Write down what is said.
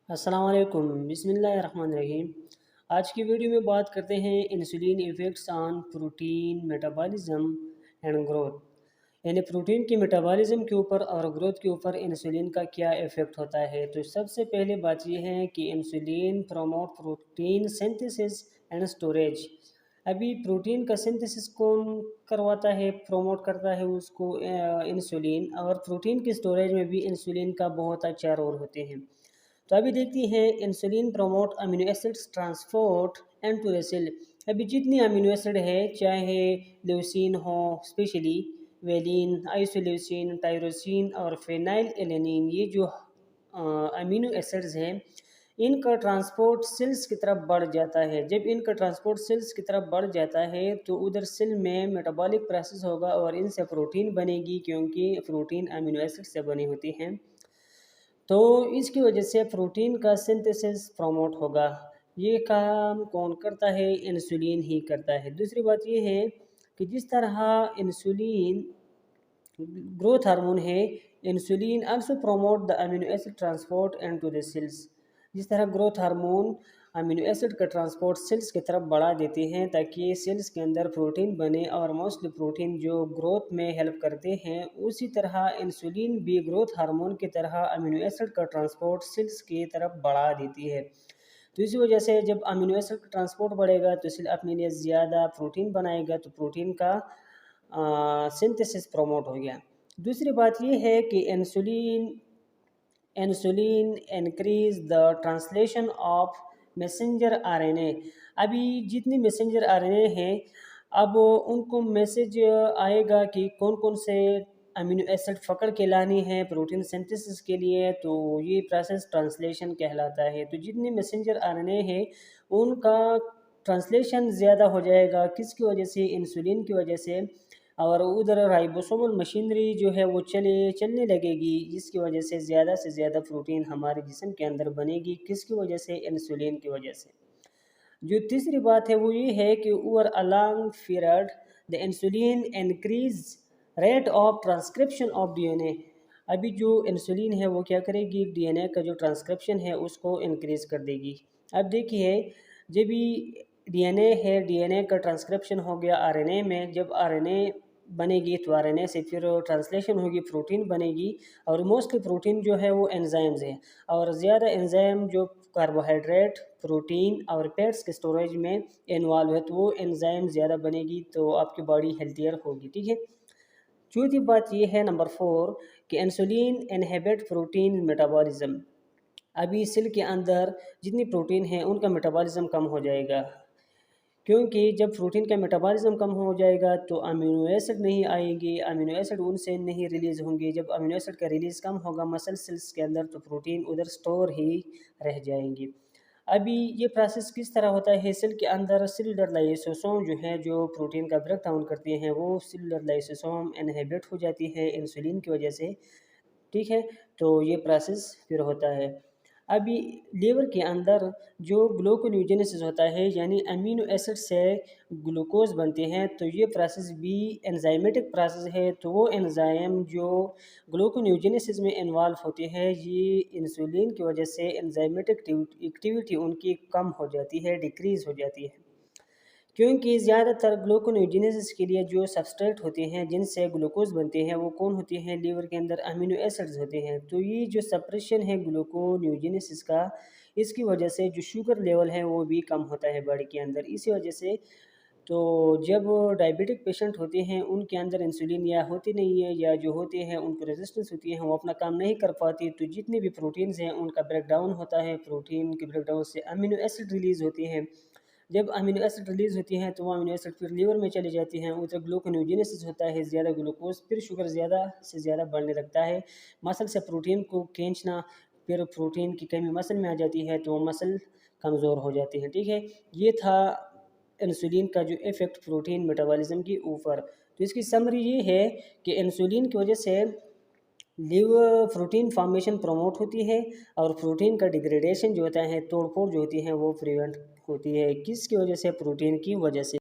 अस्सलाम वालेकुम, बिस्मिल्लाहिर्रहमानिर्रहीम। आज की वीडियो में बात करते हैं insulin effects on protein metabolism and growth. यानी प्रोटीन की मेटाबॉलिज्म के ऊपर और ग्रोथ के ऊपर इंसुलिन का क्या इफ़ेक्ट होता है। तो सबसे पहले बात यह है कि insulin promote protein synthesis and storage. अभी प्रोटीन का सिंथेसिस कौन करवाता है, प्रोमोट करता है उसको इंसुलिन, और प्रोटीन की स्टोरेज में भी इंसुलिन का बहुत अच्छा रोल होते हैं। तो अभी देखती हैं insulin promote amino acids transport and to the cell. अभी जितनी अमीनो एसिड है, चाहे ल्यूसीन हो, स्पेशली वेलिन, आइसोल्यूसिन, टायरोसिन और फेनाइल एलेनिन, ये जो अमीनो एसिड्स हैं, इनका ट्रांसपोर्ट सेल्स की तरफ बढ़ जाता है। जब इनका ट्रांसपोर्ट सेल्स की तरफ बढ़ जाता है तो उधर सेल में मेटाबॉलिक प्रोसेस होगा और इनसे प्रोटीन बनेगी, क्योंकि प्रोटीन अमीनो एसिड से बनी होती हैं। तो इसकी वजह से प्रोटीन का सिंथेसिस प्रमोट होगा। ये काम कौन करता है? इंसुलिन ही करता है। दूसरी बात ये है कि जिस तरह इंसुलिन ग्रोथ हार्मोन है, insulin also promote the amino acid transport and to the cells. जिस तरह ग्रोथ हार्मोन अमीनो एसिड का ट्रांसपोर्ट सेल्स की तरफ बढ़ा देते हैं ताकि सेल्स के अंदर प्रोटीन बने, और मोस्टली प्रोटीन जो ग्रोथ में हेल्प करते हैं, उसी तरह इंसुलिन भी ग्रोथ हार्मोन की तरह अमीनो एसिड का ट्रांसपोर्ट सेल्स की तरफ बढ़ा देती है। तो इसी वजह से जब अमीनो एसिड का ट्रांसपोर्ट बढ़ेगा तो सेल अपने लिए ज़्यादा प्रोटीन बनाएगा, तो प्रोटीन का सिंथेसिस प्रमोट हो गया। दूसरी बात यह है कि insulin increase the translation of messenger RNA. अभी जितनी मैसेंजर आरएनए हैं, अब उनको मैसेज आएगा कि कौन कौन से अमीनो एसिड पकड़ के लानी है प्रोटीन सिंथेसिस के लिए, तो ये प्रोसेस ट्रांसलेशन कहलाता है। तो जितनी मैसेंजर आरएनए है उनका ट्रांसलेशन ज़्यादा हो जाएगा, किसकी वजह से? इंसुलिन की वजह से। और उधर राइबोसोमल मशीनरी जो है वो चलने लगेगी, जिसकी वजह से ज़्यादा प्रोटीन हमारे जिस्म के अंदर बनेगी। किसकी वजह से? इंसुलिन की वजह से। जो तीसरी बात है वो ये है कि over a long period the insulin increase rate of transcription of DNA. अभी जो इंसुलिन है वो क्या करेगी? डीएनए का जो ट्रांसक्रिप्शन है उसको इंक्रीज कर देगी। अब देखिए, जब भी डीएनए है, डीएनए का ट्रांसक्रिप्शन हो गया आरएनए में, जब आरएनए बनेगी तो आरएनए से फिर ट्रांसलेशन होगी, प्रोटीन बनेगी। और मोस्टली प्रोटीन जो है वो एंजाइम्स है, और ज़्यादा एंजाइम जो कार्बोहाइड्रेट, प्रोटीन और फैट्स के स्टोरेज में इन्वॉल्व है, तो वो एंजाइम ज़्यादा बनेगी, तो आपकी बॉडी हेल्थियर होगी। ठीक है। चौथी बात ये है, नंबर 4, कि इंसुलिन इनहिबिट प्रोटीन मेटाबॉलिज्म। अभी सेल के अंदर जितनी प्रोटीन है उनका मेटाबॉलिज्म कम हो जाएगा, क्योंकि जब प्रोटीन का मेटाबॉलिज्म कम हो जाएगा तो अमीनो एसिड नहीं आएंगे, अमीनो एसिड उनसे नहीं रिलीज़ होंगे। जब अमीनो एसिड का रिलीज़ कम होगा मसल सेल्स के अंदर, तो प्रोटीन उधर स्टोर ही रह जाएंगे। अभी ये प्रोसेस किस तरह होता है? सेल के अंदर सेलुलर लाइसोसोम जो है, जो प्रोटीन का ब्रेक डाउन करते हैं, वो सेलुलर लाइसोसोम इनहिबिट हो जाती है इंसुलिन की वजह से। ठीक है। तो ये प्रोसेस फिर होता है। अभी लीवर के अंदर जो ग्लूकोन्यूजेनेसिस होता है, यानी अमीनो एसिड से ग्लूकोज बनते हैं, तो ये प्रोसेस भी एंजाइमेटिक प्रोसेस है। तो वो एंजाइम जो ग्लूकोन्यूजेनेसिस में इन्वॉल्व होते हैं, ये इंसुलिन की वजह से एंजाइमेटिक एक्टिविटी उनकी कम हो जाती है, डिक्रीज़ हो जाती है। क्योंकि ज़्यादातर ग्लूकोनेयोजेनेसिस के लिए जो सबस्ट्रेट होते हैं जिनसे ग्लूकोज बनते हैं, वो कौन होते हैं? लीवर के अंदर अमीनो एसिड्स होते हैं। तो ये जो सप्रेशन है ग्लूकोनेयोजेनेसिस का, इसकी वजह से जो शुगर लेवल है वो भी कम होता है बॉडी के अंदर। इसी वजह से तो जब डायबिटिक पेशेंट होते हैं उनके अंदर इंसुलिन या होती नहीं है, या जो होते हैं उनको रेजिस्टेंस होती है, वो अपना काम नहीं कर पाती, तो जितने भी प्रोटीन्स हैं उनका ब्रेक डाउन होता है। प्रोटीन के ब्रेक डाउन से अमीनो एसिड रिलीज़ होती हैं। जब अमीनो एसिड रिलीज़ होती हैं तो वो अमीनो एसिड फिर लीवर में चली जाती हैं, उधर ग्लूकोनेयोजेनेसिस होता है, ज़्यादा ग्लूकोज, फिर शुगर ज़्यादा से ज़्यादा बढ़ने लगता है। मसल से प्रोटीन को खींचना, फिर प्रोटीन की कमी मसल में आ जाती है, तो मसल कमज़ोर हो जाती है। ठीक है। ये था इंसुलिन का जो इफ़ेक्ट प्रोटीन मेटाबॉलिज्म के ऊपर। तो इसकी समरी ये है कि इंसुलिन की वजह से लिवर प्रोटीन फॉर्मेशन प्रमोट होती है, और प्रोटीन का डिग्रेडेशन जो होता है, तोड़ फोड़ जो होती है, वो प्रिवेंट होती है। किसकी वजह से? प्रोटीन की वजह से।